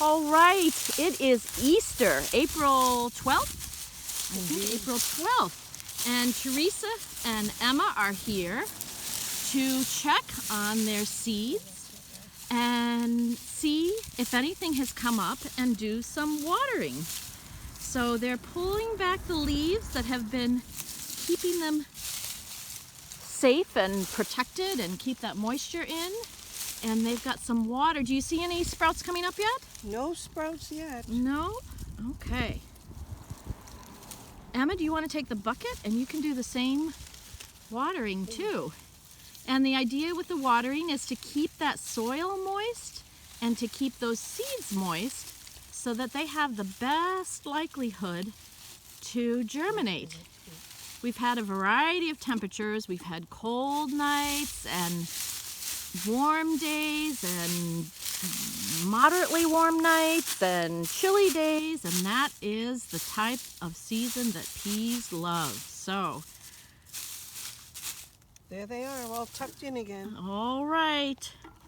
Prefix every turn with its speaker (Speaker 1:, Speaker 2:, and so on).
Speaker 1: All right, it is Easter, April 12th? I think April 12th. And Teresa and Emma are here to check on their seeds and see if anything has come up and do some watering. So they're pulling back the leaves that have been keeping them safe and protected and keep that moisture in. And they've got some water. Do you see any sprouts coming up yet?
Speaker 2: No sprouts yet.
Speaker 1: No? Okay. Emma, do you want to take the bucket? And you can do the same watering too. And the idea with the watering is to keep that soil moist and to keep those seeds moist so that they have the best likelihood to germinate. We've had a variety of temperatures. We've had cold nights and warm days and moderately warm nights and chilly days, and that is the type of season that peas love. So
Speaker 2: There they are, all tucked in again.
Speaker 1: all right,